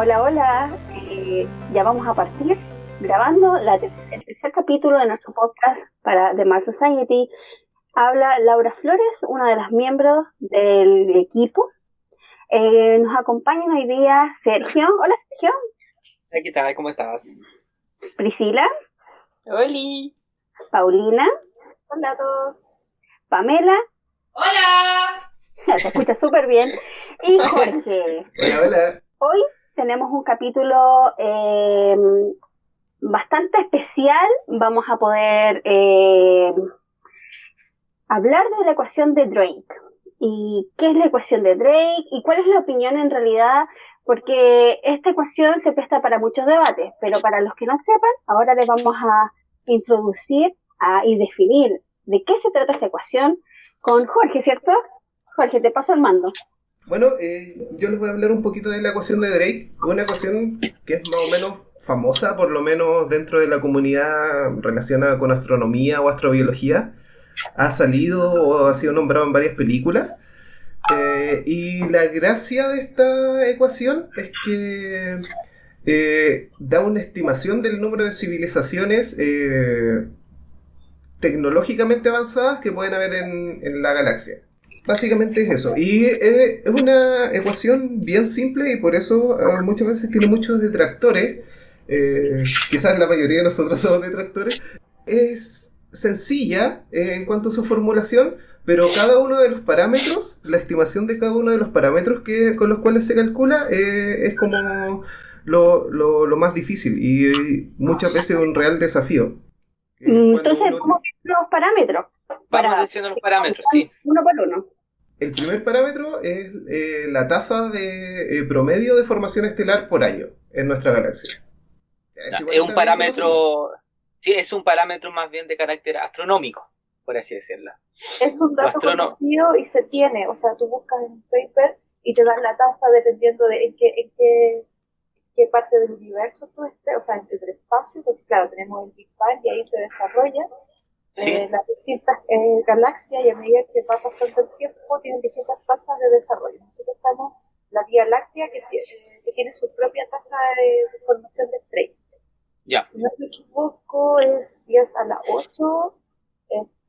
Hola, hola. Ya vamos a partir grabando el tercer capítulo de nuestro podcast para The Mars Society. Habla Laura Flores, una de las miembros del equipo. Nos acompañan hoy día Sergio. Hola, Sergio. ¿Qué tal? ¿Cómo estás? Priscila. ¡Holi! Paulina. Hola a todos. Pamela. ¡Hola! Se escucha súper bien. Y Jorge. Hola, hola. Hoy tenemos un capítulo bastante especial. Vamos a poder hablar de la ecuación de Drake. ¿Y qué es la ecuación de Drake? ¿Y cuál es la opinión en realidad? Porque esta ecuación se presta para muchos debates, pero para los que no sepan, ahora les vamos a introducir y definir de qué se trata esta ecuación con Jorge, ¿cierto? Jorge, te paso el mando. Bueno, yo les voy a hablar un poquito de la ecuación de Drake, una ecuación que es más o menos famosa, por lo menos dentro de la comunidad relacionada con astronomía o astrobiología. Ha salido o ha sido nombrado en varias películas. Y la gracia de esta ecuación es que da una estimación del número de civilizaciones tecnológicamente avanzadas que pueden haber en la galaxia. Básicamente es eso. Y es una ecuación bien simple y por eso muchas veces tiene muchos detractores. Quizás la mayoría de nosotros somos detractores. Es sencilla en cuanto a su formulación, pero cada uno de los parámetros, la estimación de cada uno de los parámetros con los cuales se calcula, es como lo más difícil y muchas veces un real desafío. Entonces, ¿cómo son los parámetros? Vamos diciendo los parámetros, sí. Uno por uno. El primer parámetro es la tasa de promedio de formación estelar por año en nuestra galaxia. Es un parámetro, sí, es un parámetro más bien de carácter astronómico, por así decirlo. Es un dato conocido y se tiene, o sea, tú buscas en un paper y te dan la tasa dependiendo de en qué parte del universo tú estés, o sea, en el espacio, porque claro, tenemos el Big Bang y ahí se desarrolla. Sí. Las distintas galaxias, y a medida que va pasando el tiempo tienen distintas tasas de desarrollo. Nosotros estamos en la Vía Láctea que tiene su propia tasa de formación de estrellas. Ya. Si no me equivoco es 10 a la 8.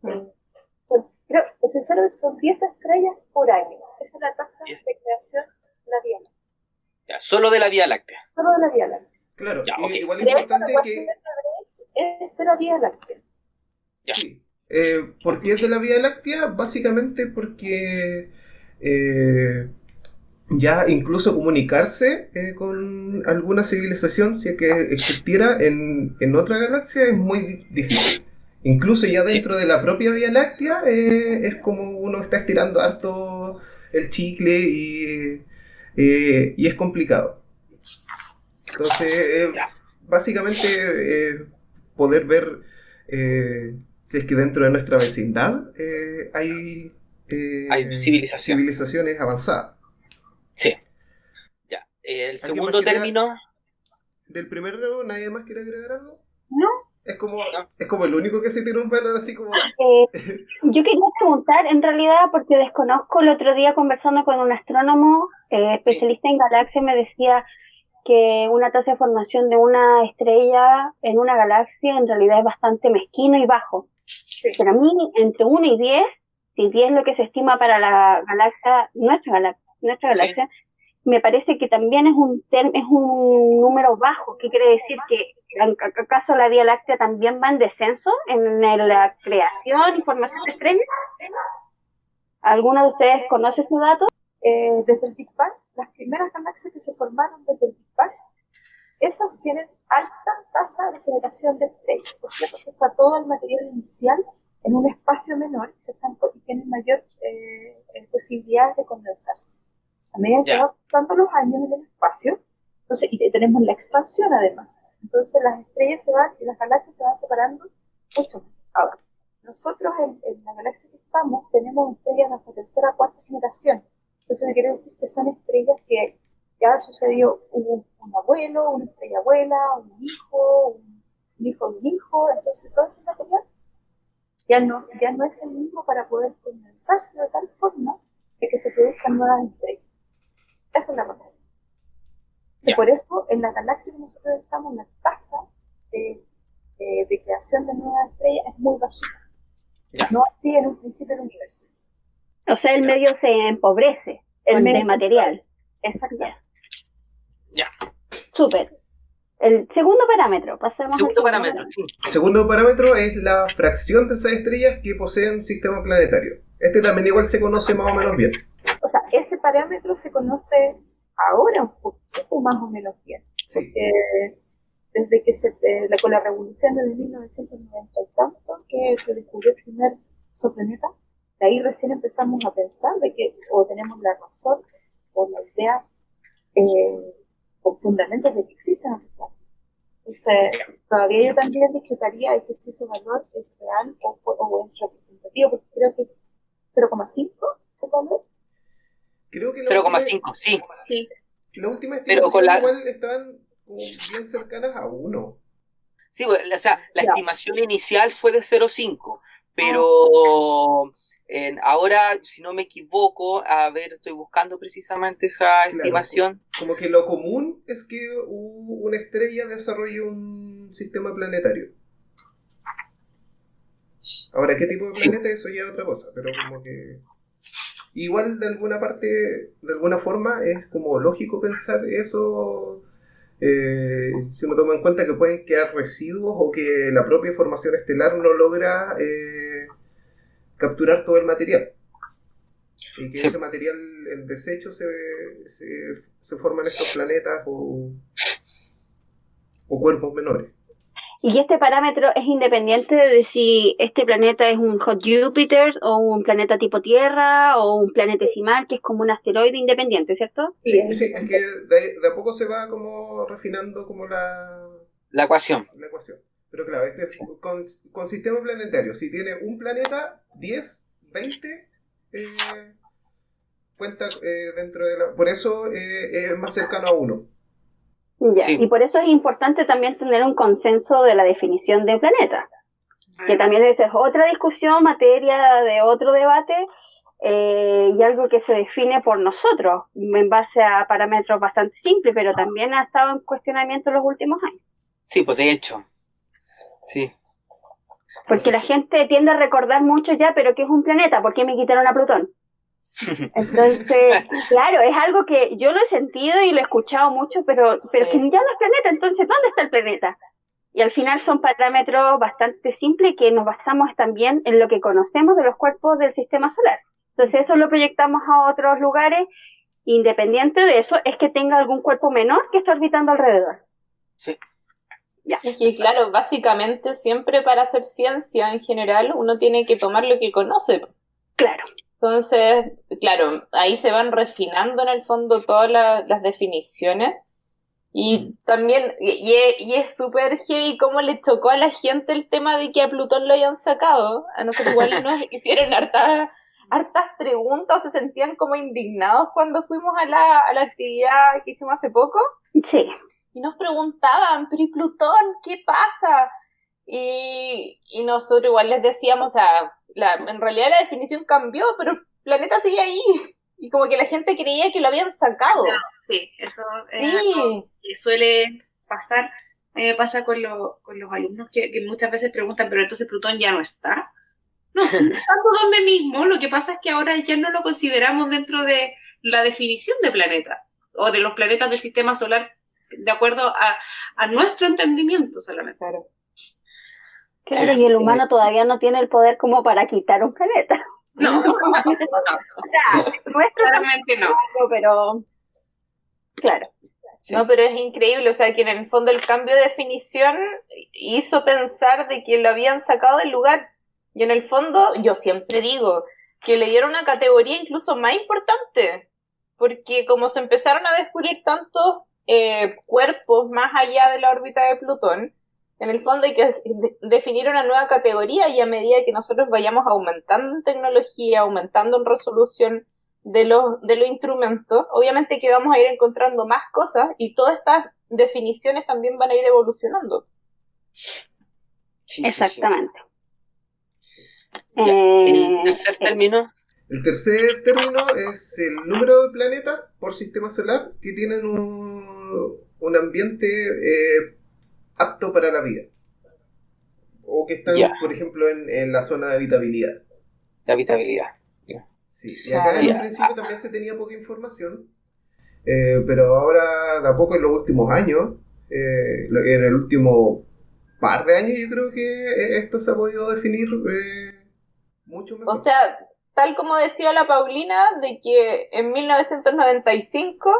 Creo que sinceramente son 10 estrellas por año. Esa es la tasa de creación de la Vía Láctea. Ya, solo de la Vía Láctea. Solo de la Vía Láctea. Claro, ya, okay. Igual es importante que es de la Vía Láctea. Ya. Sí. ¿Por qué es de la Vía Láctea? Básicamente porque ya incluso comunicarse con alguna civilización, si es que existiera en otra galaxia, es muy difícil. Incluso ya dentro de la propia Vía Láctea es como uno está estirando harto el chicle y es complicado. Entonces, básicamente poder ver si es que dentro de nuestra vecindad hay civilizaciones avanzadas. Sí. Ya. El segundo término. ¿Del primero nadie más quiere agregar algo? No. Es como el único que se tiene un valor así como... Yo quería preguntar, en realidad, porque desconozco, el otro día conversando con un astrónomo especialista en galaxias, me decía que una tasa de formación de una estrella en una galaxia en realidad es bastante mezquino y bajo. Sí. Pero a mí, entre 1 y 10, si 10 es lo que se estima para la galaxia, nuestra galaxia, sí, me parece que también es un número bajo. ¿Qué quiere decir? Que ¿acaso la Vía Láctea también va en descenso en la creación y formación de estrellas? ¿Alguno de ustedes conoce ese dato? Desde el Big Bang, las primeras galaxias que se formaron desde el Big Bang, esas tienen alta tasa de generación de estrellas. Por cierto, está todo el material inicial en un espacio menor y tienen mayor posibilidades de condensarse. A medida que van pasando los años en el espacio, entonces, y tenemos la expansión además. Entonces las estrellas y las galaxias se van separando mucho más. Ahora, nosotros en la galaxia que estamos tenemos estrellas de hasta tercera o cuarta generación. Entonces quiere decir que son estrellas que ya sucedió un abuelo, una estrella abuela, un hijo de un hijo. Entonces todo ese material ya no es el mismo para poder condensarse de tal forma de que se produzcan nuevas estrellas. Esa es la razón. Entonces, por eso, en la galaxia que nosotros estamos, la tasa de creación de nuevas estrellas es muy bajita. No así en un principio del universo. O sea, el medio se empobrece, el de material. Exacto. Ya. Súper. El segundo parámetro, pasemos Segundo al parámetro, sí. El segundo parámetro es la fracción de esas estrellas que poseen sistema planetario. Este también igual se conoce más o menos bien. O sea, ese parámetro se conoce ahora un poquito más o menos bien. Sí. Porque desde que con la revolución de 1990 y tanto, que se descubrió el primer exoplaneta, de ahí recién empezamos a pensar de que o tenemos la razón o la idea con fundamentos de que existen otros planetas. Entonces, todavía yo también discreparía de que si ese valor es real o es representativo, porque creo que es 0,5 el valor. Creo que 0,5, sí. La última Pero estimación igual estaban como bien cercanas a 1. Sí, o sea, la estimación inicial fue de 0,5, pero ahora, si no me equivoco, a ver, estoy buscando precisamente esa estimación. Como que lo común es que una estrella desarrolle un sistema planetario. Ahora, ¿qué tipo de planeta? Eso ya es otra cosa, pero como que igual de alguna forma es como lógico pensar eso. Si uno toma en cuenta que pueden quedar residuos o que la propia formación estelar no logra capturar todo el material y que ese material en desecho se forman estos planetas o cuerpos menores. Y este parámetro es independiente de si este planeta es un hot Jupiter o un planeta tipo Tierra o un planetesimal que es como un asteroide independiente, ¿cierto? Sí, es que de a poco se va como refinando como la ecuación. Pero claro, con sistema planetario, si tiene un planeta, 10, 20, cuenta dentro de la... Por eso es más cercano a 1. Ya. Sí. Y por eso es importante también tener un consenso de la definición de planeta, que también esa es otra discusión, materia de otro debate, y algo que se define por nosotros, en base a parámetros bastante simples, pero también ha estado en cuestionamiento en los últimos años. Sí, pues de hecho, sí. Porque la gente tiende a recordar mucho ya, pero ¿qué es un planeta? ¿Por qué me quitaron a Plutón? Entonces, claro, es algo que yo lo he sentido y lo he escuchado mucho, pero que ya no es planeta, entonces, ¿dónde está el planeta? Y al final son parámetros bastante simples que nos basamos también en lo que conocemos de los cuerpos del sistema solar. Entonces eso lo proyectamos a otros lugares, independiente de eso, es que tenga algún cuerpo menor que esté orbitando alrededor. Sí. Ya. Es que claro, básicamente siempre para hacer ciencia en general uno tiene que tomar lo que conoce. Claro. Entonces, claro, ahí se van refinando en el fondo todas las definiciones y también, y es súper heavy cómo le chocó a la gente el tema de que a Plutón lo hayan sacado. A nosotros igual nos hicieron hartas preguntas, se sentían como indignados cuando fuimos a la actividad que hicimos hace poco. Sí. Y nos preguntaban, pero ¿y Plutón? ¿Qué pasa? Y nosotros igual les decíamos, o sea, en realidad la definición cambió, pero el planeta sigue ahí. Y como que la gente creía que lo habían sacado. No, sí, eso es algo que suele pasar. A mí me pasa con los alumnos que muchas veces preguntan, pero entonces Plutón ya no está. No, sí, estando donde mismo, lo que pasa es que ahora ya no lo consideramos dentro de la definición de planeta, o de los planetas del sistema solar, de acuerdo a nuestro entendimiento solamente. Claro, y el humano todavía no tiene el poder como para quitar un planeta. No. O sea, nuestro claramente no. Pero, claro. Sí. No, pero es increíble, o sea, que en el fondo el cambio de definición hizo pensar de que lo habían sacado del lugar. Y en el fondo, yo siempre digo que le dieron una categoría incluso más importante, porque como se empezaron a descubrir tantos cuerpos más allá de la órbita de Plutón, en el fondo hay que definir una nueva categoría y a medida que nosotros vayamos aumentando en tecnología, aumentando en resolución de los instrumentos, obviamente que vamos a ir encontrando más cosas y todas estas definiciones también van a ir evolucionando. Sí, exactamente. ¿El tercer término? El tercer término es el número de planetas por sistema solar que tienen un ambiente apto para la vida. O que están, Ya, por ejemplo, en la zona de habitabilidad. de habitabilidad. Ya. Sí, y acá en un Ya. principio también se tenía poca información, pero ahora, de a poco en los últimos años, en el último par de años, yo creo que esto se ha podido definir mucho O mejor. sea, tal como decía la Paulina, de que en 1995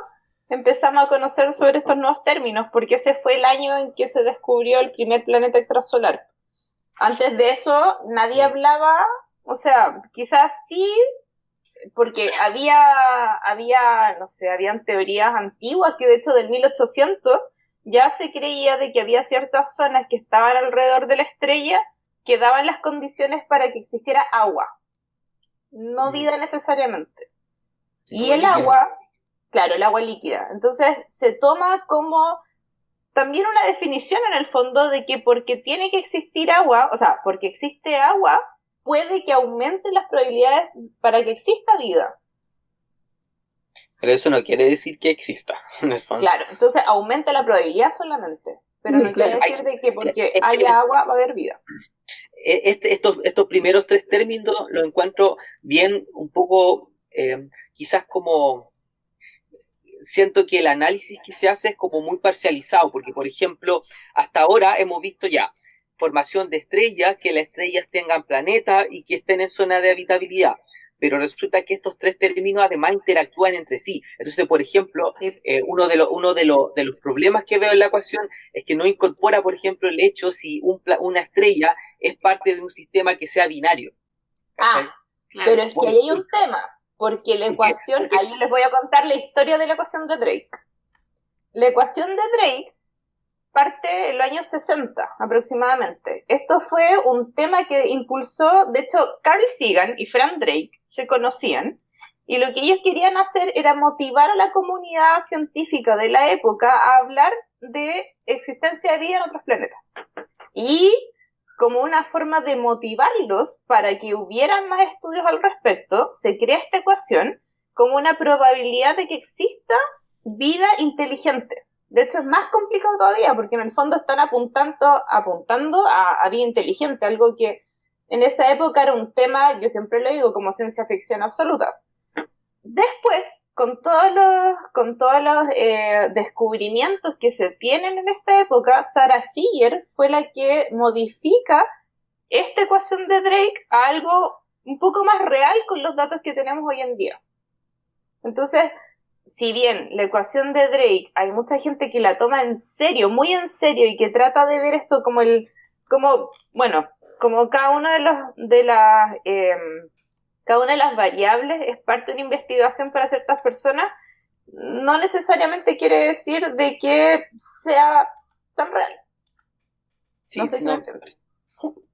empezamos a conocer sobre estos nuevos términos, porque ese fue el año en que se descubrió el primer planeta extrasolar. Antes de eso, nadie hablaba, o sea, quizás sí, porque no sé, habían teorías antiguas que de hecho del 1800 ya se creía de que había ciertas zonas que estaban alrededor de la estrella que daban las condiciones para que existiera agua, no vida necesariamente. Y Agua el líquida. agua, claro, el agua líquida. Entonces se toma como también una definición en el fondo de que porque tiene que existir agua, o sea, porque existe agua, puede que aumenten las probabilidades para que exista vida. Pero eso no quiere decir que exista, en el fondo. Claro, entonces aumenta la probabilidad solamente, pero Sí, no claro. quiere decir de que porque haya agua va a haber vida. Estos primeros tres términos los encuentro bien, un poco, quizás como siento que el análisis que se hace es como muy parcializado, porque por ejemplo, hasta ahora hemos visto ya formación de estrellas, que las estrellas tengan planetas y que estén en zona de habitabilidad. Pero resulta que estos tres términos además interactúan entre sí. Entonces, por ejemplo, Sí. uno de los problemas que veo en la ecuación es que no incorpora, por ejemplo, el hecho si una estrella es parte de un sistema que sea binario. ¿Cachai? Claro. Pero es que ahí hay un tema, porque la ecuación, ahí les voy a contar la historia de la ecuación de Drake. La ecuación de Drake parte en los años 60 aproximadamente. Esto fue un tema que impulsó, de hecho, Carl Sagan y Frank Drake se conocían, y lo que ellos querían hacer era motivar a la comunidad científica de la época a hablar de existencia de vida en otros planetas. Y como una forma de motivarlos para que hubieran más estudios al respecto, se crea esta ecuación como una probabilidad de que exista vida inteligente. De hecho, es más complicado todavía, porque en el fondo están apuntando a vida inteligente, algo que en esa época era un tema, yo siempre lo digo, como ciencia ficción absoluta. Después, con todos los descubrimientos que se tienen en esta época, Sarah Seager fue la que modifica esta ecuación de Drake a algo un poco más real con los datos que tenemos hoy en día. Entonces, si bien la ecuación de Drake hay mucha gente que la toma en serio, muy en serio, y que trata de ver esto como cada uno cada una de las variables es parte de una investigación para ciertas personas, no necesariamente quiere decir de que sea tan real. Sí, No sé si me no, entiendes.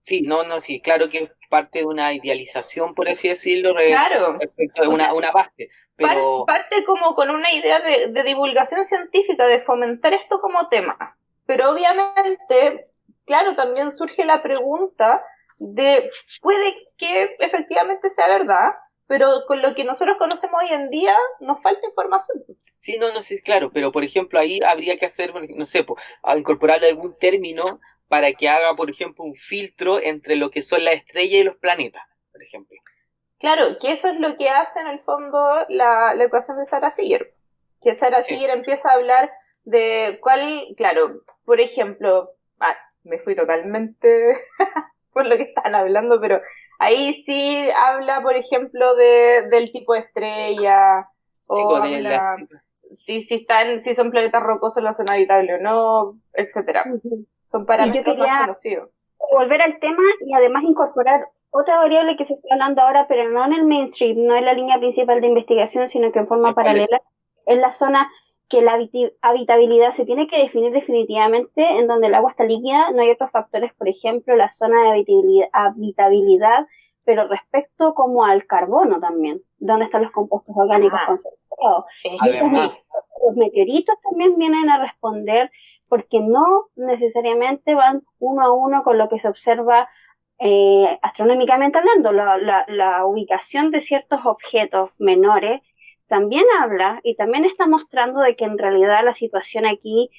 sí, sí, claro que es parte de una idealización, por así decirlo, Claro. respecto de O sea, una base, pero parte como con una idea de divulgación científica, de fomentar esto como tema. Pero obviamente, claro, también surge la pregunta de, puede que efectivamente sea verdad, pero con lo que nosotros conocemos hoy en día nos falta información. sí, no sé, claro, pero por ejemplo ahí habría que hacer, no sé, a incorporarle algún término para que haga, por ejemplo, un filtro entre lo que son las estrellas y los planetas, por ejemplo. Claro, que eso es lo que hace en el fondo la ecuación de Sarah Seager. Que Sarah Sí. Seager empieza a hablar de claro, por ejemplo, me fui totalmente por lo que están hablando, pero ahí sí habla, por ejemplo, del tipo de estrella, o Tipo de la- habla si son planetas rocosos, la zona habitable o no, etcétera. Son Yo parámetros más quería conocidos. volver al tema y además incorporar otra variable que se está hablando ahora, pero no en el mainstream, no en la línea principal de investigación, sino que en forma paralela, es la zona que la habitabilidad se tiene que definir definitivamente, en donde el agua está líquida, no hay otros factores, por ejemplo, la zona de habitabilidad, pero respecto como al carbono también, dónde están los compuestos orgánicos concentrados. Además, Los meteoritos también vienen a responder porque no necesariamente van uno a uno con lo que se observa astronómicamente hablando. La ubicación de ciertos objetos menores también habla y también está mostrando de que en realidad la situación aquí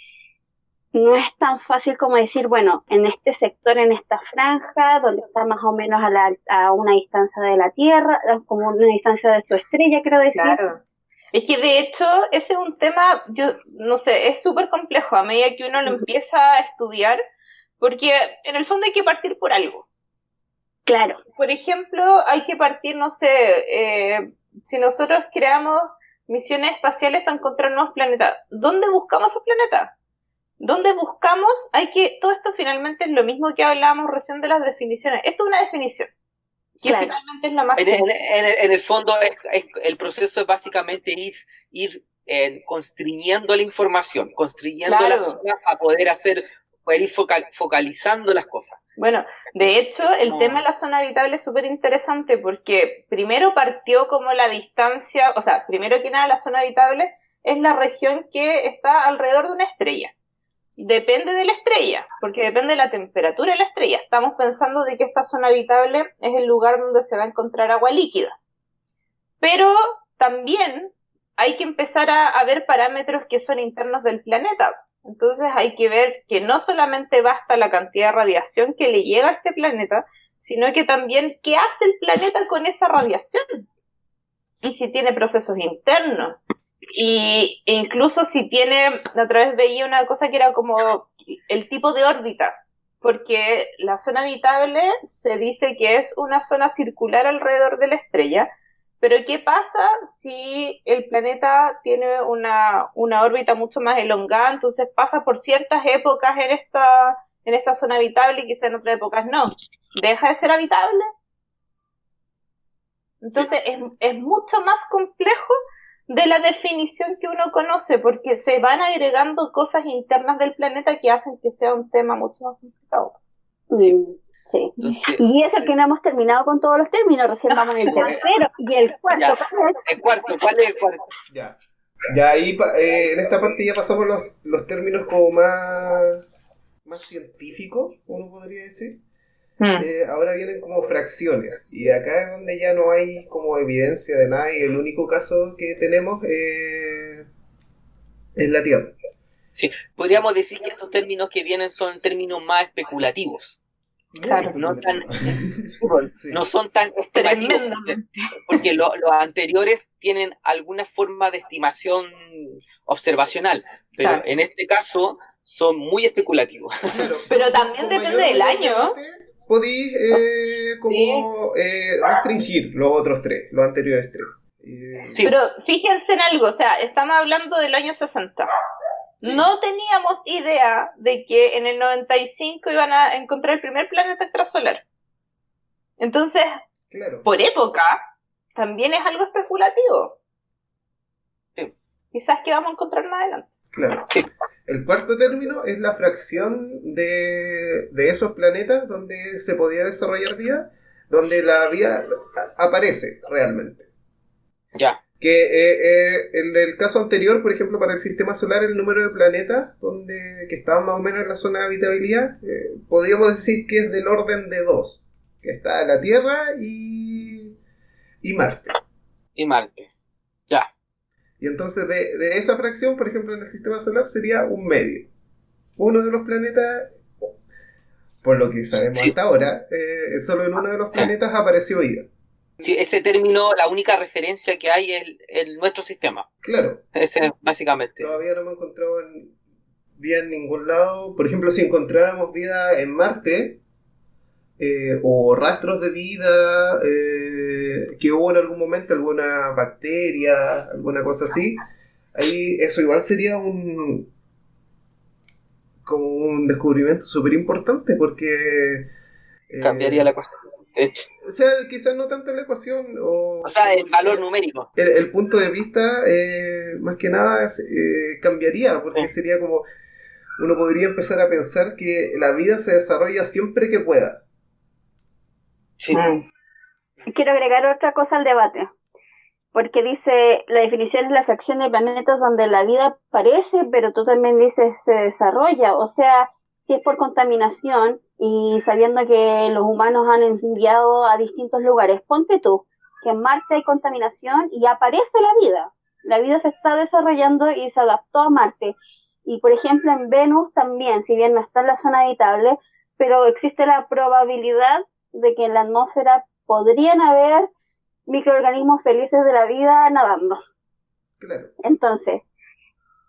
no es tan fácil como decir, bueno, en este sector, en esta franja, donde está más o menos a una distancia de la Tierra, como una distancia de su estrella, quiero decir. Claro. Es que de hecho ese es un tema, yo no sé, es súper complejo a medida que uno lo empieza a estudiar, porque en el fondo hay que partir por algo. Claro. Por ejemplo, hay que partir, no sé, si nosotros creamos misiones espaciales para encontrar nuevos planetas, ¿dónde buscamos esos planetas? ¿Dónde buscamos? Todo esto finalmente es lo mismo que hablábamos recién de las definiciones. Esto es una definición, que Claro. finalmente es la más simple. En el fondo, el proceso es básicamente ir constriñendo la información, constriñendo Claro. las zonas a poder ir focalizando las cosas. Bueno, de hecho, el tema de la zona habitable es súper interesante porque primero partió como la distancia, o sea, primero que nada la zona habitable es la región que está alrededor de una estrella. Depende de la estrella, porque depende de la temperatura de la estrella. Estamos pensando de que esta zona habitable es el lugar donde se va a encontrar agua líquida. Pero también hay que empezar a ver parámetros que son internos del planeta. Entonces hay que ver que no solamente basta la cantidad de radiación que le llega a este planeta, sino que también qué hace el planeta con esa radiación. Y si tiene procesos internos. E incluso si tiene, la otra vez veía una cosa que era como el tipo de órbita, porque la zona habitable se dice que es una zona circular alrededor de la estrella, pero ¿qué pasa si el planeta tiene una órbita mucho más elongada? Entonces pasa por ciertas épocas en esta zona habitable y quizá en otras épocas no. ¿Deja de ser habitable? Entonces es mucho más complejo de la definición que uno conoce, porque se van agregando cosas internas del planeta que hacen que sea un tema mucho más complicado. Sí. Entonces, Y eso que no hemos terminado con todos los términos, recién vamos en el tercero y el cuarto. ya, ¿cuál es el cuarto? Ya ahí en esta parte ya pasamos los términos como más científicos, uno podría decir. Ahora vienen como fracciones y acá es donde ya no hay como evidencia de nada y el único caso que tenemos es la Tierra. Sí, podríamos decir que estos términos que vienen son términos más especulativos. Claro. No son tan estimativos, porque los anteriores tienen alguna forma de estimación observacional, pero Claro. en este caso son muy especulativos. Claro, Pero también depende del año. Podéis restringir los otros tres, los anteriores tres. Sí. Pero fíjense en algo, o sea, estamos hablando del año 60. No teníamos idea de que en el 95 iban a encontrar el primer planeta extrasolar. Entonces, Claro. por época, también es algo especulativo. Sí. Quizás que vamos a encontrar más adelante. Claro. Sí. El cuarto término es la fracción de esos planetas donde se podía desarrollar vida, donde la vida aparece realmente. Ya. Que en el caso anterior, por ejemplo, para el sistema solar, el número de planetas que estaban más o menos en la zona de habitabilidad, podríamos decir que es del orden de 2, que está la Tierra y Marte. Y Marte. Ya. Y entonces de esa fracción, por ejemplo, en el sistema solar sería un medio. Uno de los planetas, por lo que sabemos hasta ahora, solo en uno de los planetas apareció vida. Sí, ese término, la única referencia que hay es nuestro sistema. Claro. Ese, básicamente. Todavía no hemos encontrado vida en ningún lado. Por ejemplo, si encontráramos vida en Marte, o rastros de vida que hubo en algún momento, alguna bacteria, alguna cosa así, ahí eso igual sería como un descubrimiento súper importante porque Cambiaría la cuestión, de hecho. o sea, quizás no tanto la ecuación O sea, el valor numérico. el punto de vista más que nada cambiaría, porque sería como uno podría empezar a pensar que la vida se desarrolla siempre que pueda. Sí. Quiero agregar otra cosa al debate, porque dice, la definición es la fracción de planetas donde la vida aparece, pero tú también dices se desarrolla, o sea, si es por contaminación y sabiendo que los humanos han enviado a distintos lugares, ponte tú, que en Marte hay contaminación y aparece la vida, La vida se está desarrollando y se adaptó a Marte. Y por ejemplo en Venus también, si bien no está en la zona habitable, pero existe la probabilidad de que en la atmósfera podrían haber microorganismos felices de la vida nadando. Claro. Entonces,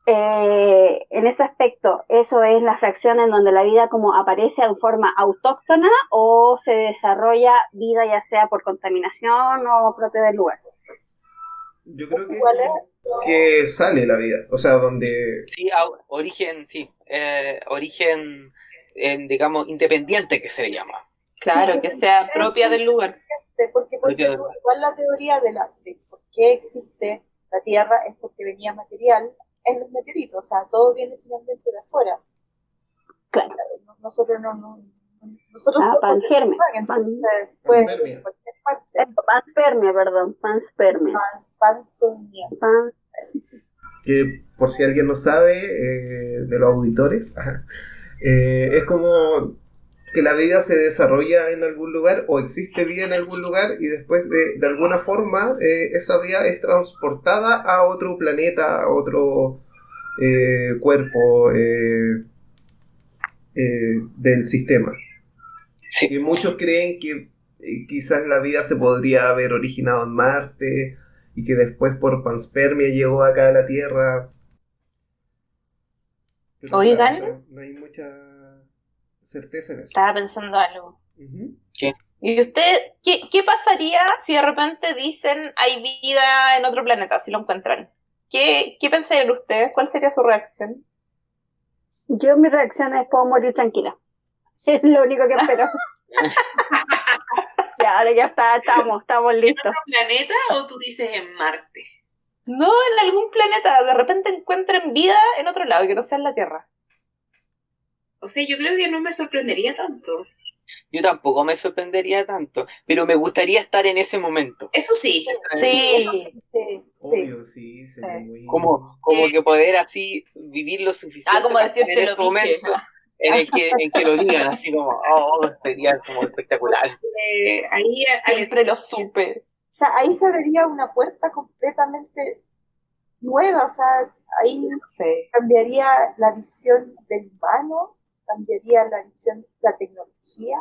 en ese aspecto, ¿eso es la fracción en donde la vida como aparece en forma autóctona o se desarrolla vida ya sea por contaminación o propia del lugar? Yo creo que es Igual como que sale la vida, o sea, donde... Sí, origen, sí, origen, digamos, independiente que se le llama. Claro, sí, que sea propia del lugar. porque Propia del tú, lugar. igual la teoría de por qué existe la Tierra es porque venía material en los meteoritos, o sea, todo viene finalmente de afuera. Claro. Nosotros nosotros somos panspermia. entonces puede venir Panspermia. de cualquier parte. Panspermia, perdón, panspermia. Panspermia. Que por si alguien no sabe, de los auditores, ajá, es como que la vida se desarrolla en algún lugar o existe vida en algún lugar y después de alguna forma esa vida es transportada a otro planeta, a otro cuerpo del sistema. Sí. Y muchos creen que quizás la vida se podría haber originado en Marte y que después por panspermia llegó acá a la Tierra. Pero Oigan. claro, no hay mucha certeza en eso. Estaba pensando algo. Ujú. ¿Qué? ¿Y usted qué pasaría si de repente dicen hay vida en otro planeta, si lo encuentran? ¿Qué pensarían ustedes? ¿Cuál sería su reacción? Yo mi reacción es puedo morir tranquila. Es lo único que espero. Ya, ahora ya estamos ¿En listos. otro planeta o tú dices en Marte? No, en algún planeta, de repente encuentren vida en otro lado, que no sea en la Tierra. O sea, yo creo que no me sorprendería tanto. Yo tampoco me sorprendería tanto, pero me gustaría estar en ese momento. Eso sí. Sí. Sí. Obvio, sí, sería Sí. muy... Como que poder así vivir lo suficiente Como para estar decirte en lo ese dije. momento en que lo digan, así como, sería como espectacular. Ahí Siempre lo supe. O sea, ahí se vería una puerta completamente nueva, o sea, ahí Sí. cambiaría la visión del humano, cambiaría la visión de la tecnología,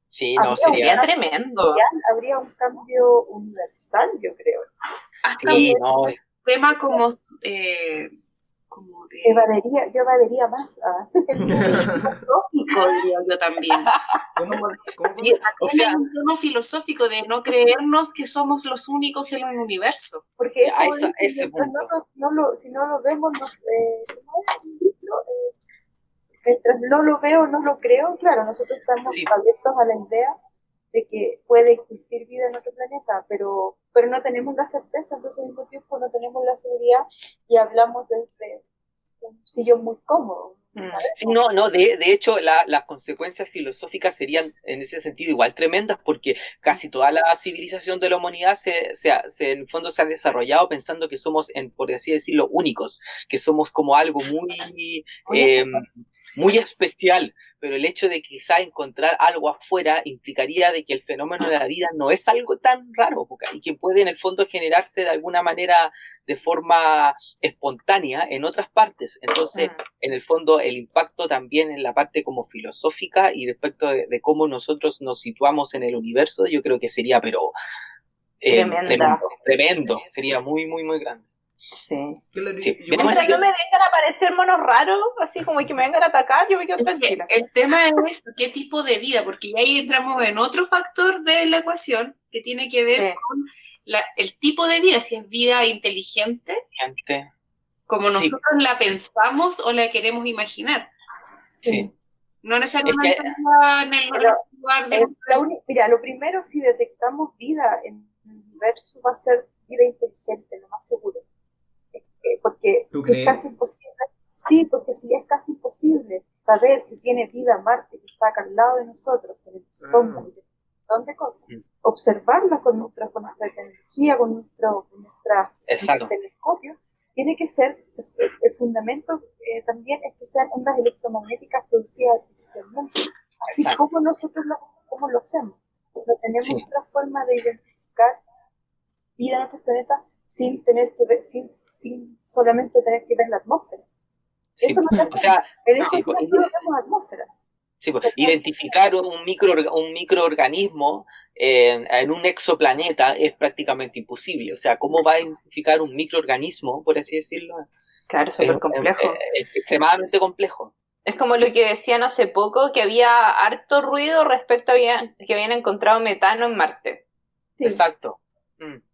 Sí, no, Sería sería... tremendo. habría un cambio universal, yo creo. hasta Sí, un no, tema como de... Yo evadiría más el filosófico, diría yo también. ¿Cómo? sí, o sea, Tiene un tono filosófico de no creernos que somos los únicos en el universo. porque a como dicen, ese mientras punto. si no lo vemos, ¿cómo es el libro? Mientras no lo veo, no lo creo. Claro, nosotros estamos Sí. abiertos a la idea de que puede existir vida en otro planeta, pero no tenemos la certeza, entonces al mismo tiempo no tenemos la seguridad y hablamos desde un sillón muy cómodo. ¿sabes? Sí, no, de hecho las consecuencias filosóficas serían en ese sentido igual tremendas porque casi toda la civilización de la humanidad en el fondo se ha desarrollado pensando que somos, por así decirlo, únicos, que somos como algo muy especial, pero el hecho de quizá encontrar algo afuera implicaría de que el fenómeno de la vida no es algo tan raro y que puede en el fondo generarse de alguna manera de forma espontánea en otras partes. Entonces, en el fondo, el impacto también en la parte como filosófica y respecto de cómo nosotros nos situamos en el universo, yo creo que sería, pero tremendo, sería muy, muy, muy grande. Sí. Sí. Mientras no me vengan a aparecer monos raros, así como que me vengan a atacar, yo me quedo tranquila. El tema es qué tipo de vida, porque ahí entramos en otro factor de la ecuación que tiene que ver con el tipo de vida, si es vida inteligente, como nosotros la pensamos o la queremos imaginar. Sí. No necesariamente en el lugar de... Mira, lo primero, si detectamos vida en el universo, va a ser vida inteligente, lo más seguro. Porque si es casi imposible, sí, porque si es casi imposible saber si tiene vida Marte que está acá al lado de nosotros, tenemos sondas y un montón de cosas, observarla con nuestra tecnología, con nuestro telescopio, tiene que ser, el fundamento también es que sean ondas electromagnéticas producidas artificialmente, así como nosotros como lo hacemos. No tenemos otra forma de identificar vida en otros planetas sin tener que ver, sin solamente tener que ver la atmósfera. Sí, Eso no o sea, en estos sí, días solo vemos atmósferas. sí, identificar un microorganismo en un exoplaneta es prácticamente imposible. O sea, ¿cómo va a identificar un microorganismo, por así decirlo? Claro, súper complejo. Es extremadamente complejo. Es como lo que decían hace poco, que había harto ruido respecto a que habían encontrado metano en Marte. Sí. Exacto.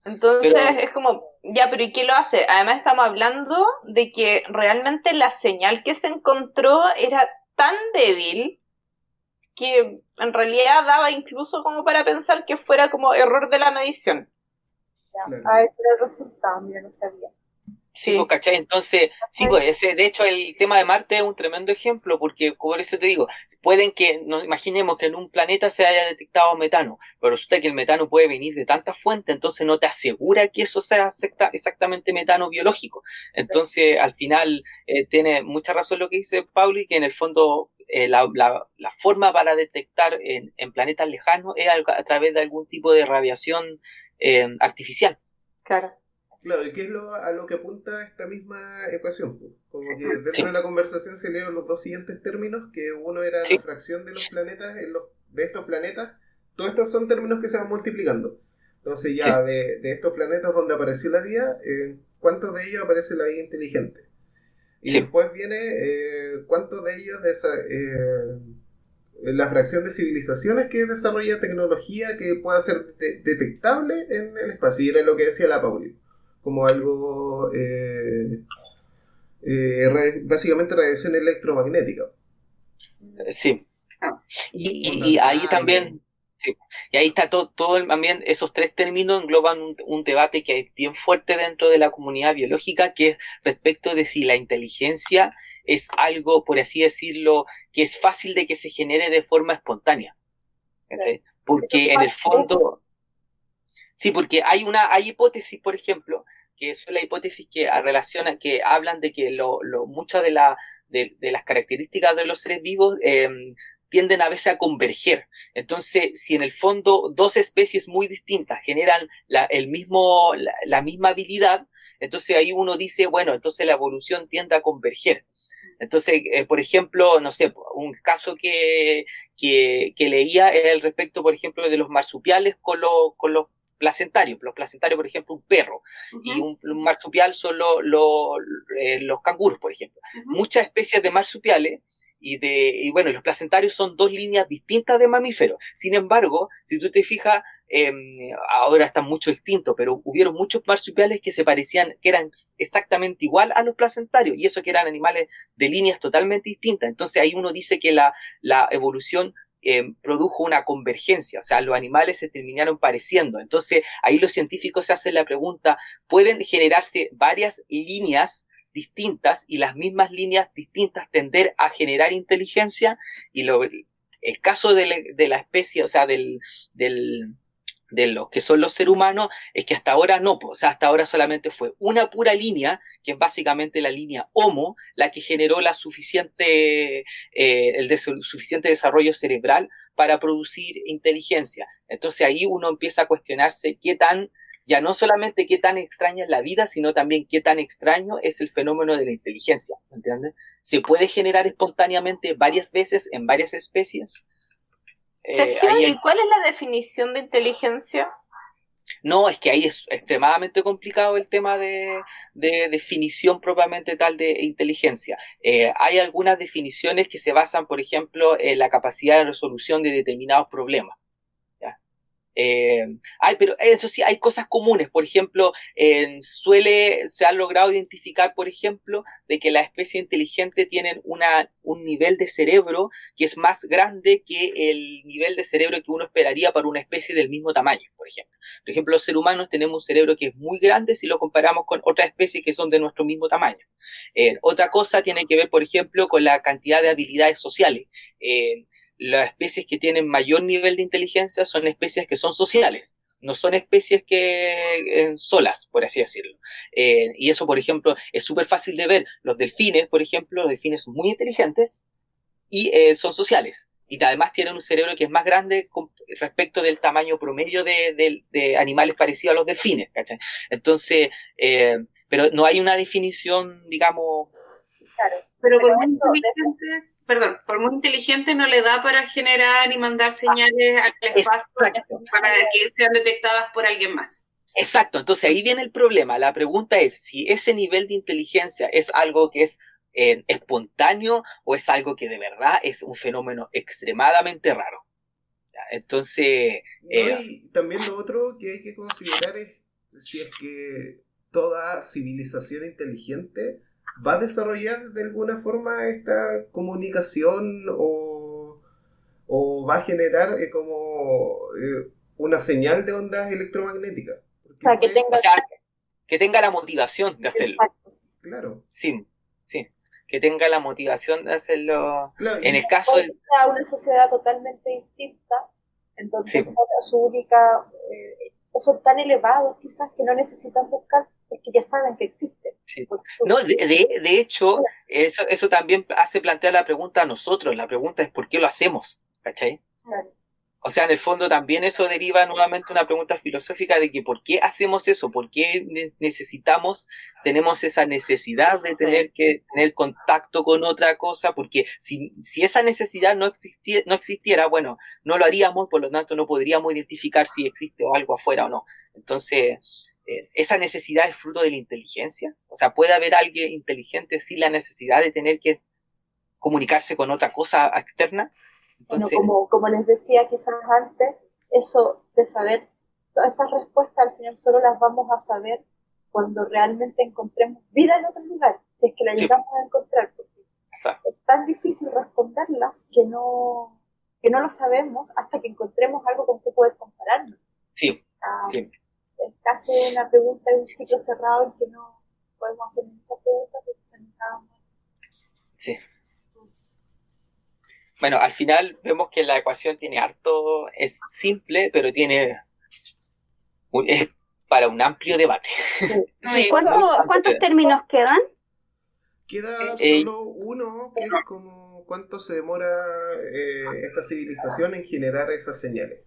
Entonces Pero- es como, ya, pero ¿y qué lo hace? Además estamos hablando de que realmente la señal que se encontró era tan débil que en realidad daba incluso como para pensar que fuera como error de la medición. Ya. Claro. Ese era el resultado, mira, no sabía. Sí, Sí. pues, ¿cachai? Entonces, sí, pues, de hecho, el tema de Marte es un tremendo ejemplo, porque, por eso te digo, pueden que, nos imaginemos que en un planeta se haya detectado metano, pero resulta que el metano puede venir de tantas fuentes, entonces no te asegura que eso sea exactamente metano biológico. Entonces, al final, tiene mucha razón lo que dice Pauli, que en el fondo, la forma para detectar en planetas lejanos es a través de algún tipo de radiación artificial. Claro. Claro, y qué es a lo que apunta esta misma ecuación, pues. Como que dentro Sí. de la conversación se dieron los dos siguientes términos, que uno era Sí. la fracción de los planetas, de estos planetas, todos estos son términos que se van multiplicando. Entonces ya de estos planetas donde apareció la vida, ¿cuántos de ellos aparece la vida inteligente? Y Sí. después viene cuántos de ellos la fracción de civilizaciones que desarrolla tecnología que pueda ser detectable en el espacio. Y era lo que decía la Pauli, como algo básicamente radiación electromagnética. Sí. Ah. Y ahí también, sí, y ahí está también esos tres términos engloban un debate que es bien fuerte dentro de la comunidad biológica, que es respecto de si la inteligencia es algo, por así decirlo, que es fácil de que se genere de forma espontánea. ¿Cachai? Porque en el fondo, sí, porque hay hipótesis, por ejemplo, que son las hipótesis que relacionan, que hablan de que muchas de las características de los seres vivos tienden a veces a converger. Entonces, si en el fondo dos especies muy distintas generan la misma habilidad, entonces ahí uno dice, bueno, entonces la evolución tiende a converger. Entonces, por ejemplo, no sé, un caso que leía es el respecto, por ejemplo, de los marsupiales con los placentarios. Los placentarios, por ejemplo, un perro, y un marsupial son los canguros, por ejemplo. Muchas especies de marsupiales y bueno, los placentarios son dos líneas distintas de mamíferos. Sin embargo, si tú te fijas, ahora están mucho extintos, pero hubieron muchos marsupiales que se parecían, que eran exactamente igual a los placentarios, y eso que eran animales de líneas totalmente distintas. Entonces ahí uno dice que la evolución produjo una convergencia, o sea, los animales se terminaron pareciendo. Entonces ahí los científicos se hacen la pregunta, ¿pueden generarse varias líneas distintas y las mismas líneas distintas tender a generar inteligencia? Y el caso de la especie, o sea, de los que son los seres humanos, es que hasta ahora no, o sea, hasta ahora solamente fue una pura línea, que es básicamente la línea Homo, la que generó suficiente desarrollo cerebral para producir inteligencia. Entonces ahí uno empieza a cuestionarse ya no solamente qué tan extraña es la vida, sino también qué tan extraño es el fenómeno de la inteligencia, ¿entiendes? ¿Se puede generar espontáneamente varias veces en varias especies? Sergio, ¿y cuál es la definición de inteligencia? No, es que ahí es extremadamente complicado el tema de definición propiamente tal de inteligencia. Hay algunas definiciones que se basan, por ejemplo, en la capacidad de resolución de determinados problemas. ¿Ya? Pero eso sí, hay cosas comunes. Por ejemplo, se ha logrado identificar, por ejemplo, de que las especies inteligentes tienen un nivel de cerebro que es más grande que el nivel de cerebro que uno esperaría para una especie del mismo tamaño, por ejemplo. Por ejemplo, los seres humanos tenemos un cerebro que es muy grande si lo comparamos con otras especies que son de nuestro mismo tamaño. Otra cosa tiene que ver, por ejemplo, con la cantidad de habilidades sociales. Las especies que tienen mayor nivel de inteligencia son especies que son sociales, no son especies que solas, por así decirlo. Y eso, por ejemplo, es súper fácil de ver. Los delfines, por ejemplo, los delfines son muy inteligentes y son sociales. Y además tienen un cerebro que es más grande respecto del tamaño promedio de animales parecidos a los delfines, ¿cachai? Entonces, pero no hay una definición, digamos... Claro, Pero por pero muy eso, inteligente, perdón, por muy inteligente no le da para generar y mandar señales al espacio Exacto. para que sean detectadas por alguien más. Exacto, entonces ahí viene el problema. La pregunta es si ese nivel de inteligencia es algo que es espontáneo o es algo que de verdad es un fenómeno extremadamente raro. ¿Ya? Entonces, No, y también lo otro que hay que considerar es si es que toda civilización inteligente va a desarrollar de alguna forma esta comunicación o va a generar una señal de ondas electromagnéticas. o sea, que tenga... o sea, que tenga la motivación de hacerlo. Exacto. Claro, Sí, sí, que tenga la motivación de hacerlo. claro, En y el caso Puede del... que sea una sociedad totalmente distinta, entonces Sí. su única, o son tan elevados quizás que no necesitan buscar porque ya saben que existe. Sí. No, de hecho, eso también hace plantear la pregunta a nosotros. La pregunta es ¿por qué lo hacemos? ¿Cachai? Claro. O sea, en el fondo también eso deriva nuevamente una pregunta filosófica de que ¿por qué hacemos eso? ¿Por qué tenemos esa necesidad de tener que tener contacto con otra cosa? Porque si esa necesidad no existiera, bueno, no lo haríamos, por lo tanto no podríamos identificar si existe algo afuera o no. Entonces, ¿esa necesidad es fruto de la inteligencia? O sea, ¿puede haber alguien inteligente sin la necesidad de tener que comunicarse con otra cosa externa? Entonces, Bueno, como les decía quizás antes, eso de saber todas estas respuestas al final solo las vamos a saber cuando realmente encontremos vida en otro lugar, si es que la Sí. llegamos a encontrar, porque Exacto. es tan difícil responderlas que no lo sabemos hasta que encontremos algo con que poder compararnos. Sí, Ah, sí. Es casi una pregunta de un ciclo cerrado en que no podemos hacer muchas preguntas porque se nos acaba. Sí. Bueno, al final vemos que la ecuación tiene harto, es simple, pero es para un amplio debate. ¿Y cuántos términos quedan? queda Eh, solo uno, que es como cuánto se demora esta civilización en generar esas señales.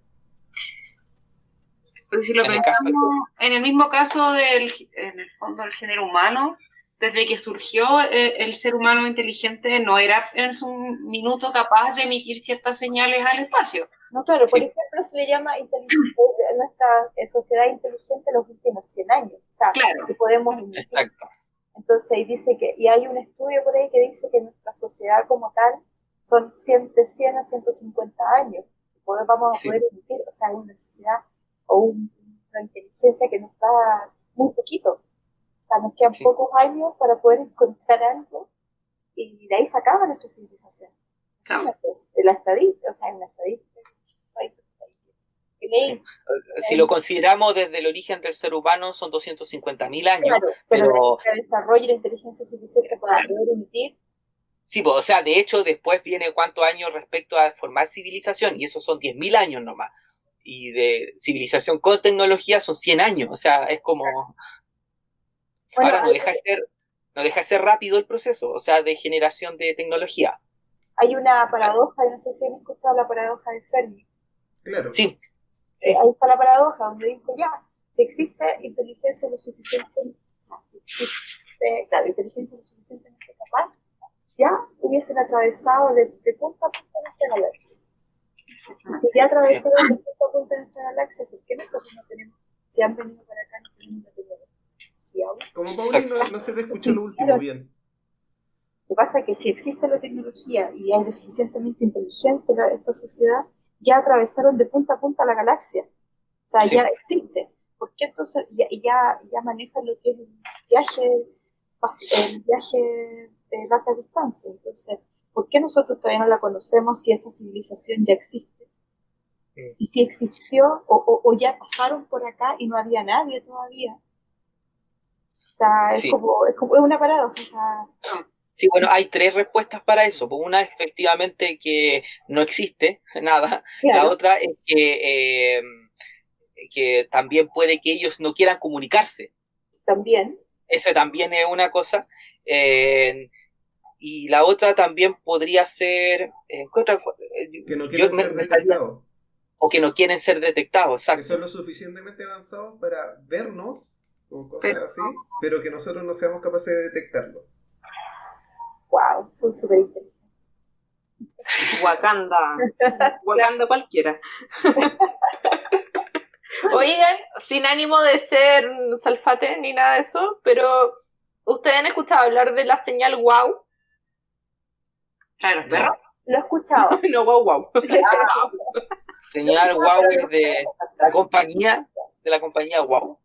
Porque si lo En el pensamos, en el mismo caso en el fondo del género humano, desde que surgió el ser humano inteligente no era en su minuto capaz de emitir ciertas señales al espacio. No, claro, por Sí. ejemplo, se le llama nuestra sociedad inteligente los últimos 100 años. O sea, Claro. que podemos emitir. Exacto. Entonces, ahí dice y hay un estudio por ahí que dice que nuestra sociedad como tal son de 100 a 150 años. Vamos a Sí. poder emitir, o sea, una sociedad o una inteligencia que nos da muy poquito. O sea, nos quedan Sí. pocos años para poder encontrar algo y de ahí se acaba nuestra civilización. Claro. Imagínate, de la estadística, o sea, en la estadística. Sí. Si lo consideramos desde el origen del ser humano, son 250.000 años, Claro, pero pero de desarrollo la inteligencia suficiente para poder emitir. sí, pues, o sea, de hecho, después viene cuántos años respecto a formar civilización, y esos son 10.000 años nomás. Y de civilización con tecnología son 100 años, o sea, es como... Bueno, Ahora no deja de ser rápido el proceso, o sea, de generación de tecnología. hay una paradoja, no sé si han escuchado la paradoja de Fermi. Claro. Sí. Ahí está la paradoja, donde dice ya, si existe inteligencia lo suficientemente, claro, inteligencia lo suficientemente capaz, ya hubiesen atravesado de punta a punta nuestra galaxia. Si ya atravesaron de punta a punta nuestra galaxia, ¿por qué nosotros no tenemos, si han venido para acá, no tenemos la tecnología? Como Pauli no se te escuchó lo último bien. Lo que pasa es que si existe la tecnología y es lo suficientemente inteligente esta sociedad, ya atravesaron de punta a punta la galaxia. O sea, Sí. ya existe. ¿Por qué entonces ya manejan lo que es el viaje de larga distancia? Entonces, ¿por qué nosotros todavía no la conocemos si esa civilización ya existe? Y si existió o ya pasaron por acá y no había nadie todavía. O sea, es Sí. como es una paradoja. O sea, Sí, bueno, hay 3 respuestas para eso. Pues una es efectivamente que no existe nada. claro. La otra es que también puede que ellos no quieran comunicarse. También. Esa también es una cosa. Y la otra también podría ser... ¿qué otra? Que no quieren ser detectados. o que no quieren ser detectados, Que exacto. son lo suficientemente avanzados para vernos o cosas Pero- así, pero que nosotros no seamos capaces de detectarlo. Wow, son súper inteligentes. Wakanda. Wakanda cualquiera. Oigan, sin ánimo de ser salfate ni nada de eso, pero ¿ustedes han escuchado hablar de la señal wow? ¿La de los perros? Lo he escuchado. No, wow, wow. Señal Huawei de la compañía Wow.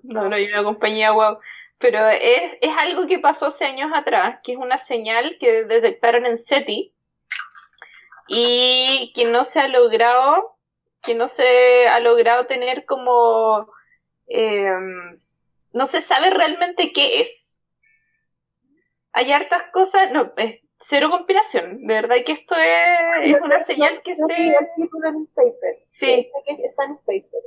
No hay una compañía wow. Pero es algo que pasó hace años atrás, que es una señal que detectaron en SETI y que no se ha logrado tener como no se sabe realmente qué es. Hay hartas cosas, no, es cero conspiración, de verdad que esto es una señal que Yo se... vi el título en un paper. Sí. Sé que está en un paper.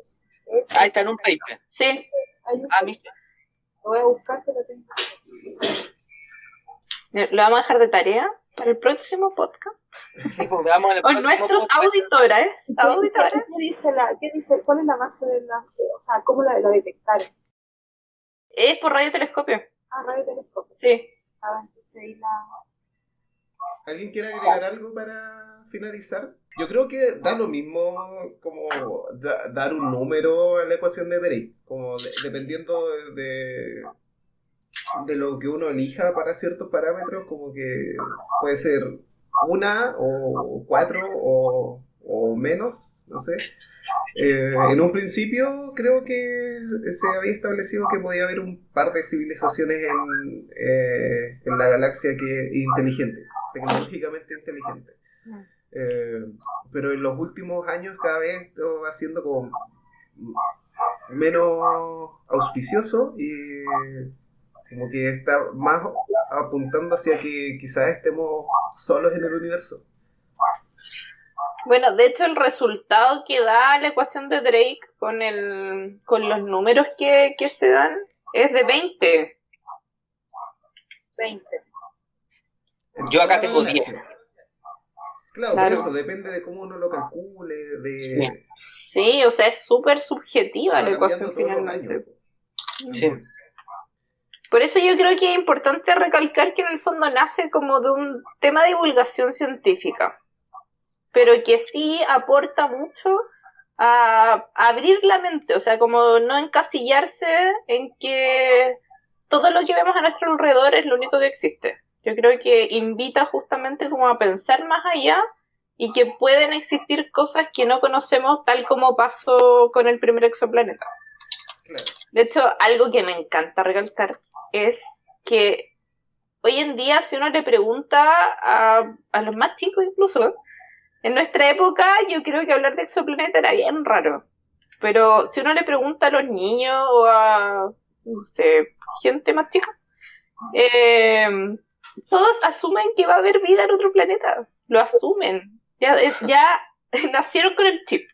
Ah, está en un paper. Sí, Hay un Ah, paper. ¿viste? Lo voy a buscar, pero tengo. lo vamos a dejar de tarea para el próximo podcast. Sí, pues veamos en el O próximo nuestros podcast. auditores. ¿Qué dice? ¿Cuál es la base de la, o sea, cómo la detectaron? Es por radiotelescopio. Ah, radiotelescopio. Sí. Ah, entonces ahí la... ¿Alguien quiere agregar algo para finalizar? Yo creo que da lo mismo como dar un número a la ecuación de Drake, como dependiendo de lo que uno elija para ciertos parámetros, como que puede ser una o cuatro o menos, no sé. En un principio creo que se había establecido que podía haber un par de civilizaciones en la galaxia inteligente, tecnológicamente inteligente. Pero en los últimos años cada vez esto va siendo como menos auspicioso y como que está más apuntando hacia que quizás estemos solos en el universo. Bueno, de hecho el resultado que da la ecuación de Drake con los números que se dan es de 20. 20. Yo acá Cada tengo galaxia. Claro, Claro. por eso depende de cómo uno lo calcule, de Sí, o sea, es súper subjetiva va la ecuación cambiando todos los finalmente. años. Sí. Por eso yo creo que es importante recalcar que en el fondo nace como de un tema de divulgación científica, pero que sí aporta mucho a abrir la mente, o sea, como no encasillarse en que todo lo que vemos a nuestro alrededor es lo único que existe. Yo creo que invita justamente como a pensar más allá y que pueden existir cosas que no conocemos, tal como pasó con el primer exoplaneta. Claro. De hecho, algo que me encanta recalcar es que hoy en día, si uno le pregunta a los más chicos incluso, en nuestra época yo creo que hablar de exoplaneta era bien raro. Pero si uno le pregunta a los niños o a, no sé, gente más chica, todos asumen que va a haber vida en otro planeta. Lo asumen. Ya nacieron con el chip.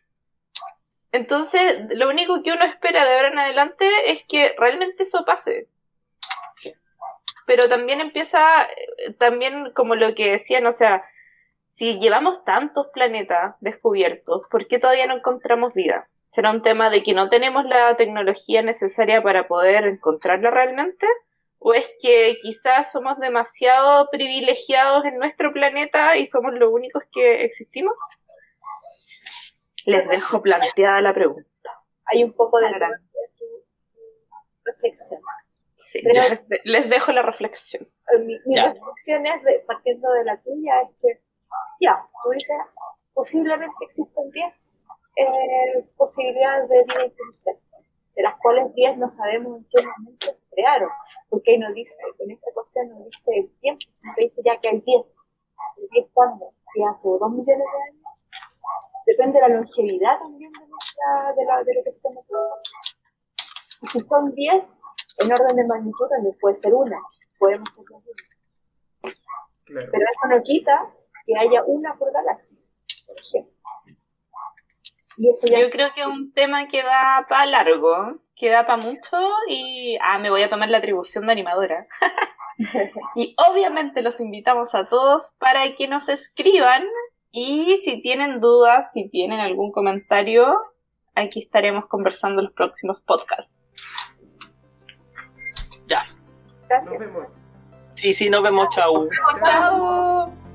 Entonces, lo único que uno espera de ahora en adelante es que realmente eso pase. Sí. Pero también empieza, también como lo que decían, o sea, si llevamos tantos planetas descubiertos, ¿por qué todavía no encontramos vida? ¿Será un tema de que no tenemos la tecnología necesaria para poder encontrarla realmente? ¿O es que quizás somos demasiado privilegiados en nuestro planeta y somos los únicos que existimos? Les dejo planteada la pregunta. Hay un poco de Tararán. tu reflexión. Sí, Pero- les dejo la reflexión. Mi Ya. reflexión es, partiendo de la tuya, es que, ya, tú dices, posiblemente existen 10 posibilidades de vida inteligente, de las cuales 10 no sabemos en qué momento se crearon, porque ahí nos dice, con esta ecuación nos dice el tiempo, sino que dice ya que hay 10. ¿El 10 cuándo? ¿Si hace 2 millones de años? Depende de la longevidad también de lo que estemos hablando. Y si son 10, en orden de magnitud también puede ser una, podemos ser dos. Claro. Pero eso no quita que haya una por galaxia, por ejemplo. Y eso ya Yo creo que es un tema que da para largo, que da para mucho y me voy a tomar la atribución de animadora. Y obviamente los invitamos a todos para que nos escriban Y si tienen dudas, si tienen algún comentario, aquí estaremos conversando en los próximos podcasts. Ya. Gracias. Nos vemos. Sí, nos vemos, chau. ¡Chao!